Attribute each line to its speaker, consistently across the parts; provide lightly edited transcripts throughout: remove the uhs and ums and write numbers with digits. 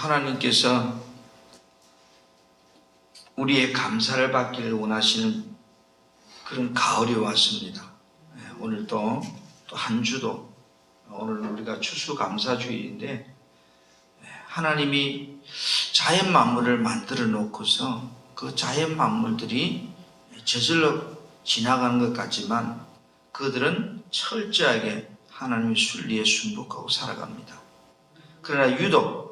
Speaker 1: 하나님께서 우리의 감사를 받기를 원하시는 그런 가을이 왔습니다. 오늘도 또 한 주도 오늘 우리가 추수감사주일인데 하나님이 자연 만물을 만들어 놓고서 그 자연 만물들이 저절로 지나가는 것 같지만 그들은 철저하게 하나님의 순리에 순복하고 살아갑니다. 그러나 유독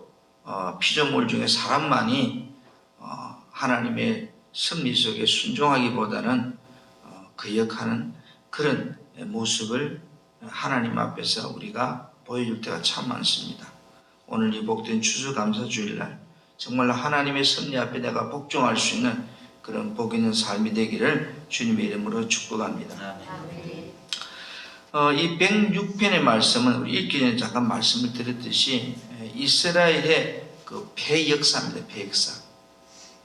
Speaker 1: 피조물 중에 사람만이 하나님의 섭리 속에 순종하기보다는 거역하는 그런 모습을 하나님 앞에서 우리가 보여줄 때가 참 많습니다. 오늘 이 복된 추수감사주일날 정말로 하나님의 섭리 앞에 내가 복종할 수 있는 그런 복 있는 삶이 되기를 주님의 이름으로 축복합니다. 이 106편의 말씀은 우리 읽기 전에 잠깐 말씀을 드렸듯이 이스라엘의 그 폐역사입니다.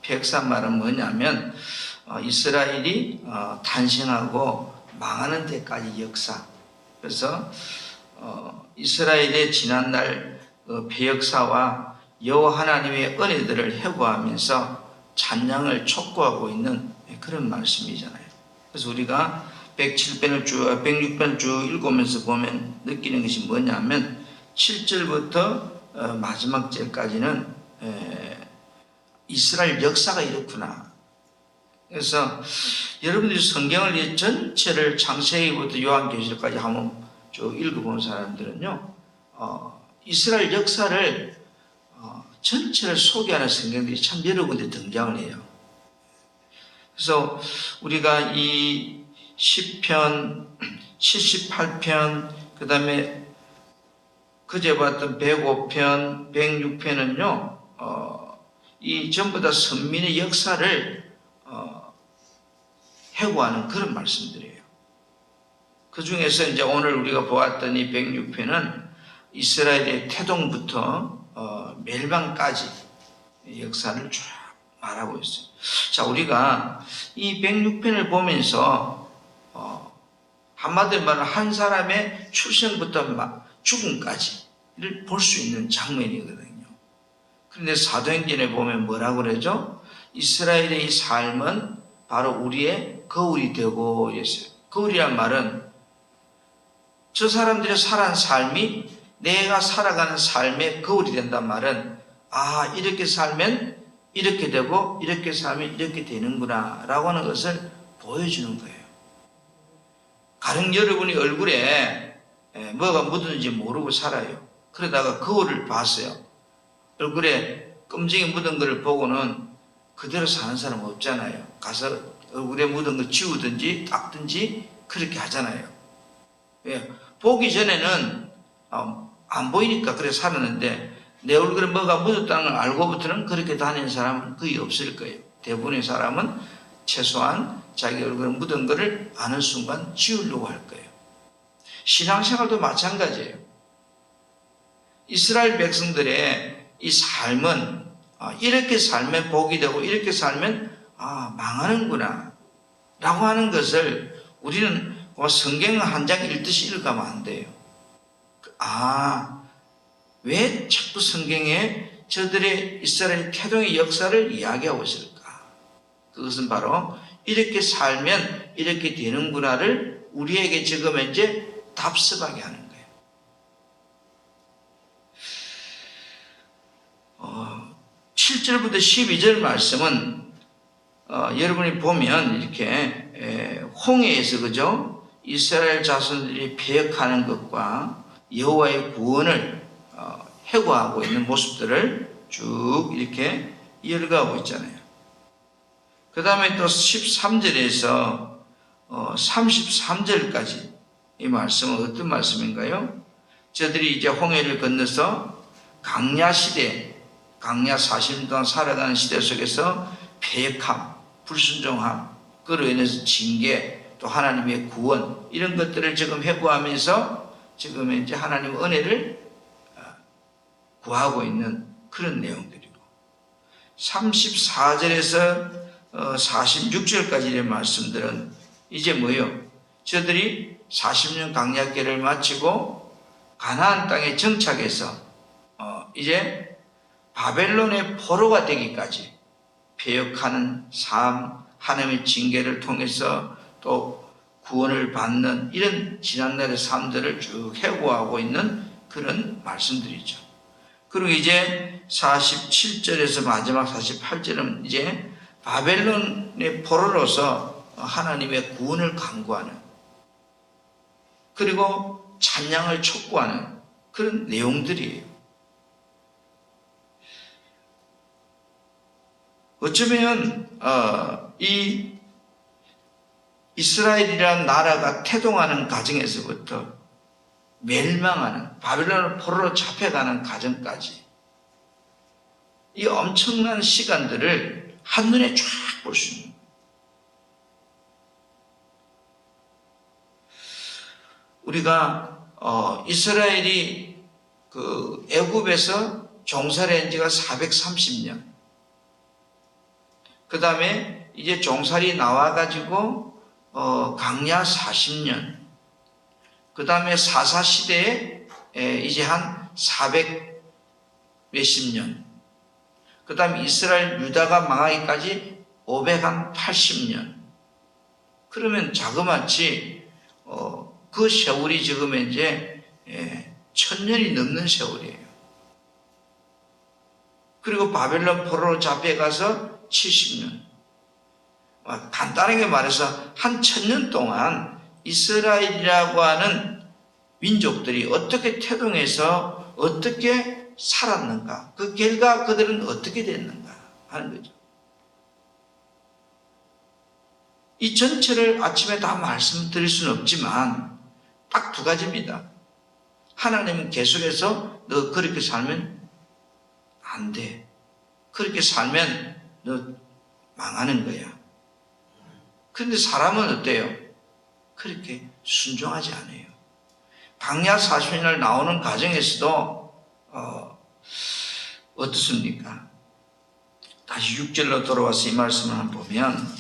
Speaker 1: 폐역사 말은 뭐냐면 이스라엘이 탄생하고 망하는 데까지 역사. 그래서 이스라엘의 지난날 폐역사와 여호와 하나님의 은혜들을 회고하면서 찬양을 촉구하고 있는 그런 말씀이잖아요. 그래서 우리가 106편을 쭉 읽으면서 보면 느끼는 것이 뭐냐면 7절부터 마지막 절까지는 이스라엘 역사가 이렇구나. 그래서 여러분들이 성경을 전체를 창세기부터 요한계시록까지 한번 쭉 읽어본 사람들은요, 이스라엘 역사를 전체를 소개하는 성경들이 참 여러 군데 등장을 해요. 그래서 우리가 이 10편, 78편, 그 다음에 그제 봤던 105편, 106편은요, 이 전부 다 선민의 역사를 회고하는 그런 말씀들이에요. 그 중에서 이제 오늘 우리가 보았던 이 106편은 이스라엘의 태동부터 멸망까지 역사를 쭉 말하고 있어요. 자, 우리가 이 106편을 보면서 한마디로 말하면 한 사람의 출생부터 죽음까지를 볼 수 있는 장면이거든요. 그런데 사도행전에 보면 뭐라고 그러죠? 이스라엘의 이 삶은 바로 우리의 거울이 되고 있어요. 거울이란 말은 저 사람들이 살아간 삶이 내가 살아가는 삶의 거울이 된단 말은 이렇게 살면 이렇게 되고 이렇게 살면 이렇게 되는구나 라고 하는 것을 보여주는 거예요. 가령 여러분이 얼굴에 뭐가 묻었는지 모르고 살아요. 그러다가 거울을 봤어요. 얼굴에 끔찍이 묻은 것을 보고는 그대로 사는 사람 없잖아요. 가서 얼굴에 묻은 거 지우든지 닦든지 그렇게 하잖아요. 왜? 보기 전에는 안 보이니까 그래 살았는데 내 얼굴에 뭐가 묻었다는 걸 알고부터는 그렇게 다니는 사람은 거의 없을 거예요. 대부분의 사람은 최소한 자기 얼굴에 묻은 거를 아는 순간 지우려고 할 거예요. 신앙생활도 마찬가지예요. 이스라엘 백성들의 이 삶은 이렇게 살면 복이 되고 이렇게 살면 망하는구나 라고 하는 것을 우리는 성경 한 장 읽듯이 읽으면 안 돼요. 왜 자꾸 성경에 저들의 이스라엘 태동의 역사를 이야기하고 있을까? 그것은 바로 이렇게 살면 이렇게 되는구나를 우리에게 지금 이제 답습하게 하는 거예요. 7절부터 12절 말씀은 여러분이 보면 이렇게 홍해에서 그죠? 이스라엘 자손들이 배역하는 것과 여호와의 구원을 회고하고 있는 모습들을 쭉 이렇게 열거하고 있잖아요. 그 다음에 또 13절에서 33절까지 이 말씀은 어떤 말씀인가요? 저들이 이제 홍해를 건너서 강야 40년 동안 살아가는 시대 속에서 패역함, 불순종함, 그로 인해서 징계, 또 하나님의 구원 이런 것들을 지금 회고하면서 지금 이제 하나님의 은혜를 구하고 있는 그런 내용들이고 34절에서 46절까지 이런 말씀들은 이제 뭐예요? 저들이 40년 강약계를 마치고 가나안 땅에 정착해서 이제 바벨론의 포로가 되기까지 배역하는 삶, 하나님의 징계를 통해서 또 구원을 받는 이런 지난날의 삶들을 쭉 해고하고 있는 그런 말씀들이죠. 그리고 이제 47절에서 마지막 48절은 이제 바벨론의 포로로서 하나님의 구원을 간구하는, 그리고 찬양을 촉구하는 그런 내용들이에요. 어쩌면 이 이스라엘이라는 나라가 태동하는 과정에서부터 멸망하는, 바벨론 포로로 잡혀가는 과정까지 이 엄청난 시간들을 한눈에 쫙 볼 수 있는 거예요. 우리가 이스라엘이 그 애굽에서 종살이 한 지가 430년, 그 다음에 이제 종살이 나와가지고 광야 40년, 그 다음에 사사시대에 이제 한 400 몇십 년, 그 다음에 이스라엘 유다가 망하기까지 580년. 그러면 자그마치 그 세월이 지금 이제 1000년이 넘는 세월이에요. 그리고 바벨론 포로로 잡혀가서 70년. 간단하게 말해서 한 1000년 동안 이스라엘이라고 하는 민족들이 어떻게 태동해서 어떻게 살았는가, 그 결과 그들은 어떻게 됐는가 하는 거죠. 이 전체를 아침에 다 말씀드릴 수는 없지만 딱 두 가지입니다. 하나님은 계속해서 너 그렇게 살면 안 돼. 그렇게 살면 너 망하는 거야. 그런데 사람은 어때요? 그렇게 순종하지 않아요. 광야 40년을 나오는 과정에서도 어떻습니까? 다시 6절로 돌아와서 이 말씀을 한번 보면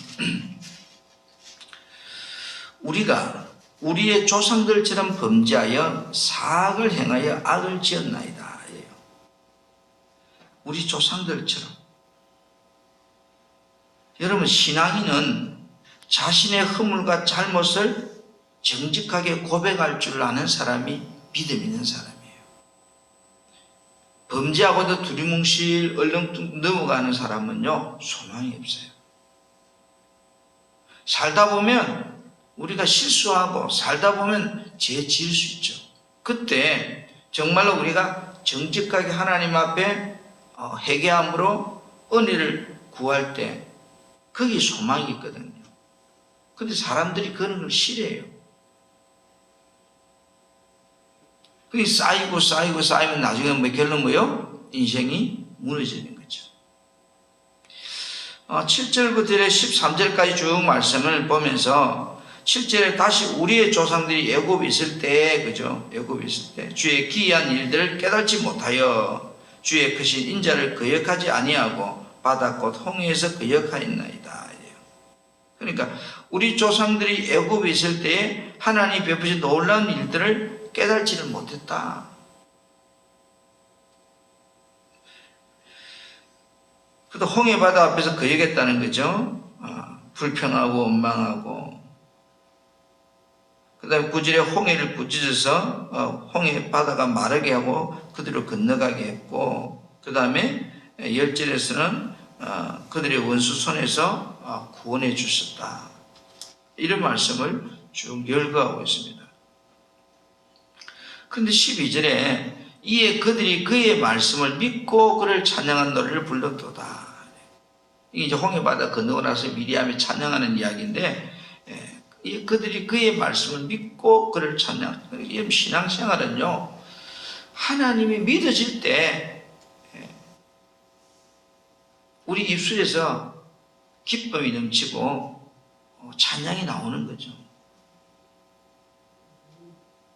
Speaker 1: 우리가 우리의 조상들처럼 범죄하여 사악을 행하여 악을 지었나이다. 우리 조상들처럼. 여러분, 신앙인은 자신의 허물과 잘못을 정직하게 고백할 줄 아는 사람이 믿음 있는 사람이에요. 범죄하고도 두리뭉실 얼렁뚱 넘어가는 사람은요, 소망이 없어요. 살다 보면 우리가 실수하고 살다 보면 죄 지을 수 있죠. 그때 정말로 우리가 정직하게 하나님 앞에 회개함으로 은혜를 구할 때 거기 소망이 있거든요. 근데 사람들이 그런 걸 싫어해요. 그게 쌓이면 나중에 뭐 결론 뭐요? 인생이 무너지는 거죠. 7절부터 13절까지 쭉 말씀을 보면서 7절에 다시 우리의 조상들이 애굽에 있을 때, 그죠? 애굽에 있을 때 주의 기이한 일들을 깨닫지 못하여 주의 크신 인자를 거역하지 아니하고 바다 곧 홍해에서 거역하였나이다. 그러니까 우리 조상들이 애굽에 있을 때에 하나님이 베푸신 놀라운 일들을 깨달지를 못했다. 그래도 홍해 바다 앞에서 거역했다는 거죠. 불평하고 원망하고, 그 다음에 9절에 홍해를 부짖어서 홍해 바다가 마르게 하고 그들을 건너가게 했고, 그 다음에 10절에서는 그들의 원수 손에서 구원해 주셨다. 이런 말씀을 쭉 열거하고 있습니다. 그런데 12절에 이에 그들이 그의 말씀을 믿고 그를 찬양한 노래를 불렀도다. 이게 이제 홍해바다 건너고 나서 미리암이 찬양하는 이야기인데, 그들이 그의 말씀을 믿고 그를 찬양. 이 신앙생활은요, 하나님이 믿어질 때 우리 입술에서 기쁨이 넘치고 찬양이 나오는 거죠.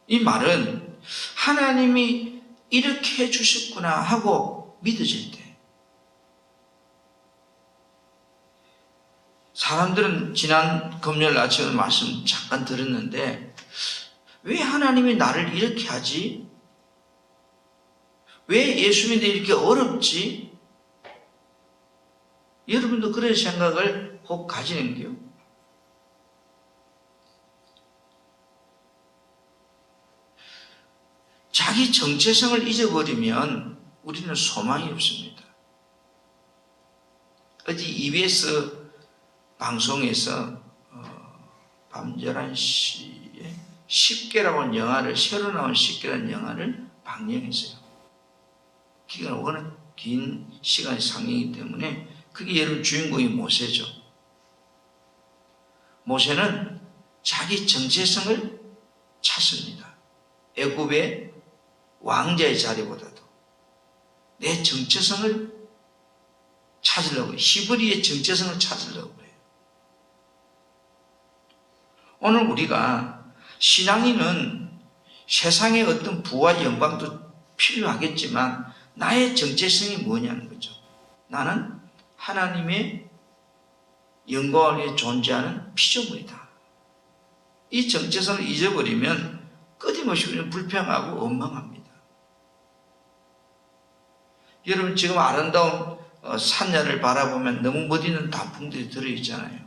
Speaker 1: 이 말은 하나님이 이렇게 해주셨구나 하고 믿어질 때, 사람들은 지난 금요일 아침에 말씀 잠깐 들었는데, 왜 하나님이 나를 이렇게 하지? 왜 예수 믿는데 이렇게 어렵지? 여러분도 그런 생각을 혹 가지는 게요. 자기 정체성을 잊어버리면 우리는 소망이 없습니다. 어제 EBS 방송에서 밤 11시에 10개라고 하는 영화를, 새로 나온 10개라는 영화를 방영했어요. 기간이 워낙 긴 시간이 상영이기 때문에 그게 여러분 주인공이 모세죠. 모세는 자기 정체성을 찾습니다. 애굽의 왕자의 자리보다도 내 정체성을 찾으려고, 히브리의 정체성을 찾으려고 해요. 오늘 우리가 신앙인은 세상의 어떤 부와 영광도 필요하겠지만 나의 정체성이 뭐냐는 거죠. 나는 하나님의 영광을 위해 존재하는 피조물이다. 이 정체성을 잊어버리면 끊임없이 우리는 불평하고 원망합니다. 여러분 지금 아름다운 산야를 바라보면 너무 멋있는 단풍들이 들어있잖아요.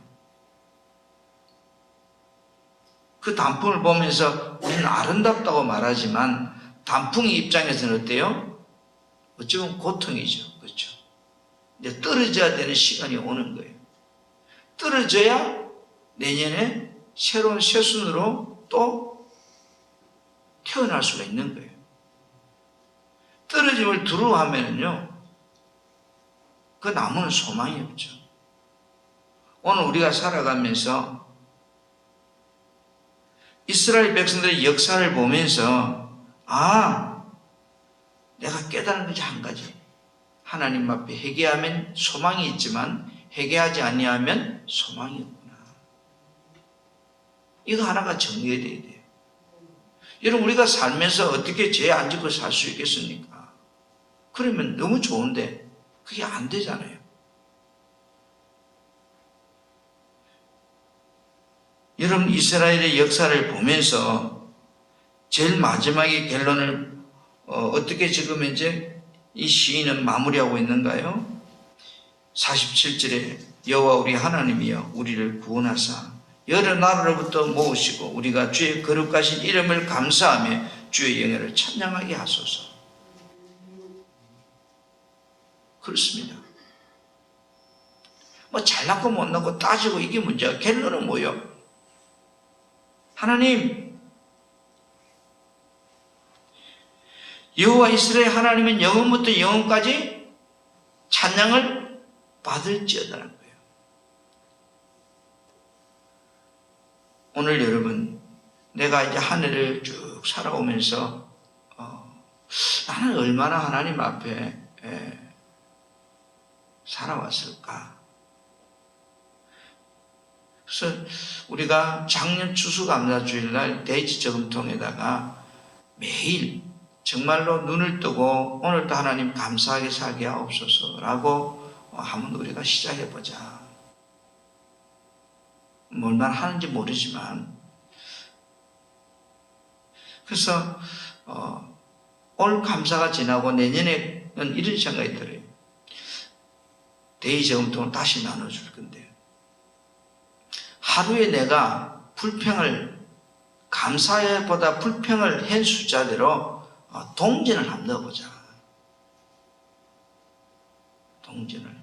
Speaker 1: 그 단풍을 보면서 우리는 아름답다고 말하지만 단풍의 입장에서는 어때요? 어쩌면 고통이죠. 그렇죠? 이제 떨어져야 되는 시간이 오는 거예요. 떨어져야 내년에 새로운 새순으로 또 태어날 수가 있는 거예요. 떨어짐을 두려워하면요, 그 나무는 소망이 없죠. 오늘 우리가 살아가면서 이스라엘 백성들의 역사를 보면서 내가 깨달은 것이 한 가지. 하나님 앞에 회개하면 소망이 있지만 회개하지 아니하면 소망이 없구나. 이거 하나가 정리해야 돼요. 여러분 우리가 살면서 어떻게 죄 안 짓고 살 수 있겠습니까? 그러면 너무 좋은데 그게 안 되잖아요. 여러분 이스라엘의 역사를 보면서 제일 마지막에 결론을 어떻게 지금 이제 이 시인은 마무리하고 있는가요? 47절에 여호와 우리 하나님이여 우리를 구원하사 여러 나라로부터 모으시고 우리가 주의 거룩하신 이름을 감사하며 주의 영예를 찬양하게 하소서. 그렇습니다. 뭐 잘났고 못났고 따지고 이게 문제야. 결론은 뭐예요? 하나님, 여호와 이스라엘 하나님은 영원부터 영원까지 찬양을 받을지어다라는 거예요. 오늘 여러분, 내가 이제 한 해를 쭉 살아오면서 나는 얼마나 하나님 앞에 살아왔을까? 그래서 우리가 작년 추수감사주일날 대지 저금통에다가 매일 정말로 눈을 뜨고 오늘도 하나님 감사하게 살게 하옵소서라고 한번 우리가 시작해보자. 얼마나 하는지 모르지만 그래서 올 감사가 지나고 내년에는 이런 생각이 들어요. 대의 저금통을 다시 나눠줄 건데 하루에 내가 불평을 감사보다 불평을 한 숫자대로 동전을 한번 넣어보자. 동전을.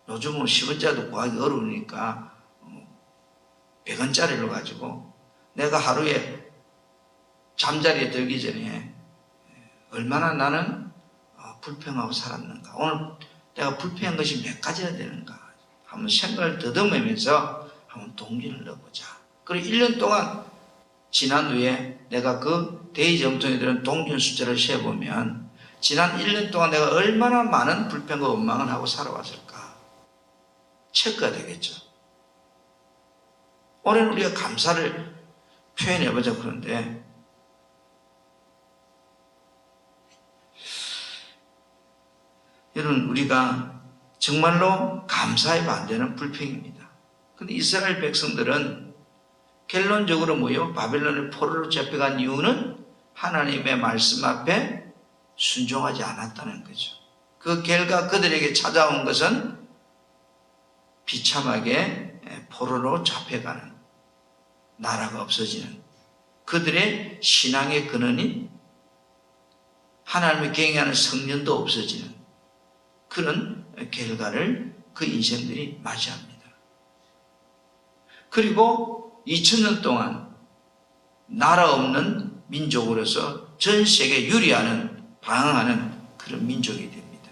Speaker 1: 요즘은 10원짜리도 구하기 어려우니까 100원짜리로 가지고 내가 하루에 잠자리에 들기 전에 얼마나 나는 불평하고 살았는가. 오늘 내가 불평한 것이 몇 가지나 되는가. 한번 생각을 더듬으면서 한번 동전을 넣어보자. 그리고 1년 동안 지난 후에 내가 그 대의 점통에 들은 동전 숫자를 세보면 지난 1년 동안 내가 얼마나 많은 불평과 원망을 하고 살아왔을까 체크가 되겠죠. 올해는 우리가 감사를 표현해보자. 그런데 여러분 우리가 정말로 감사의 반대는 불평입니다. 근데 이스라엘 백성들은 결론적으로 뭐예요? 바벨론의 포로로 잡혀간 이유는 하나님의 말씀 앞에 순종하지 않았다는 거죠. 그 결과 그들에게 찾아온 것은 비참하게 포로로 잡혀가는, 나라가 없어지는, 그들의 신앙의 근원인 하나님을 경외하는 성년도 없어지는 그런 결과를 그 인생들이 맞이합니다. 그리고 2000년 동안 나라 없는 민족으로서 전 세계에 유리하는, 방황하는 그런 민족이 됩니다.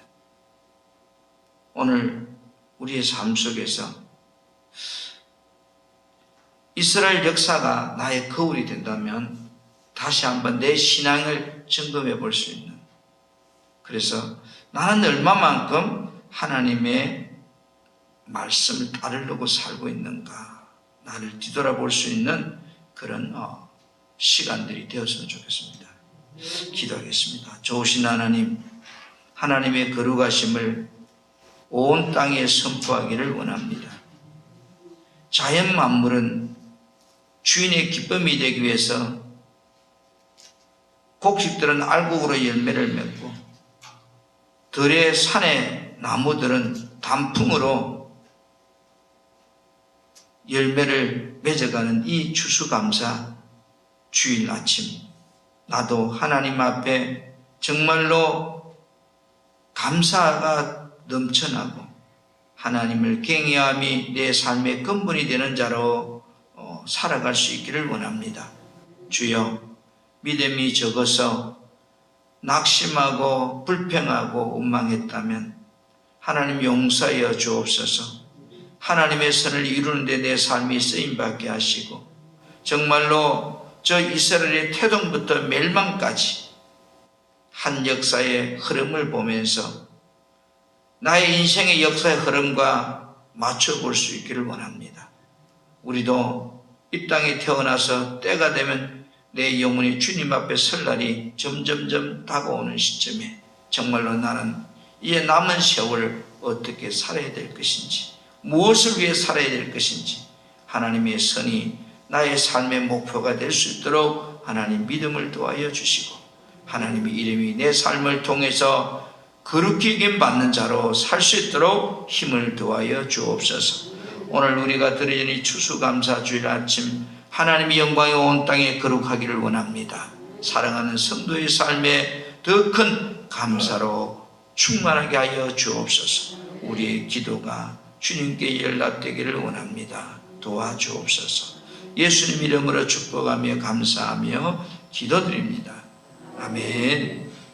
Speaker 1: 오늘 우리의 삶 속에서 이스라엘 역사가 나의 거울이 된다면 다시 한번 내 신앙을 점검해 볼 수 있는, 그래서 나는 얼마만큼 하나님의 말씀을 따르려고 살고 있는가, 나를 뒤돌아볼 수 있는 그런 시간들이 되었으면 좋겠습니다. 기도하겠습니다. 좋으신 하나님, 하나님의 거룩하심을 온 땅에 선포하기를 원합니다. 자연 만물은 주인의 기쁨이 되기 위해서 곡식들은 알곡으로 열매를 맺고 들의 산의 나무들은 단풍으로 열매를 맺어가는 이 추수감사 주일 아침, 나도 하나님 앞에 정말로 감사가 넘쳐나고 하나님을 경외함이 내 삶의 근본이 되는 자로 살아갈 수 있기를 원합니다. 주여, 믿음이 적어서 낙심하고 불평하고 원망했다면 하나님 용서하여 주옵소서. 하나님의 선을 이루는 데 내 삶이 쓰임받게 하시고 정말로 저 이스라엘의 태동부터 멸망까지 한 역사의 흐름을 보면서 나의 인생의 역사의 흐름과 맞춰볼 수 있기를 원합니다. 우리도 이 땅에 태어나서 때가 되면 내 영혼이 주님 앞에 설 날이 점점점 다가오는 시점에 정말로 나는 이 남은 세월을 어떻게 살아야 될 것인지, 무엇을 위해 살아야 될 것인지, 하나님의 선이 나의 삶의 목표가 될 수 있도록 하나님 믿음을 도와여 주시고 하나님의 이름이 내 삶을 통해서 거룩히 여김 받는 자로 살 수 있도록 힘을 도와여 주옵소서. 오늘 우리가 드리는 이 추수감사 주일 아침 하나님의 영광이 온 땅에 거룩하기를 원합니다. 사랑하는 성도의 삶에 더 큰 감사로 충만하게 하여 주옵소서. 우리의 기도가 주님께 연락되기를 원합니다. 도와주옵소서. 예수님 이름으로 축복하며 감사하며 기도드립니다. 아멘.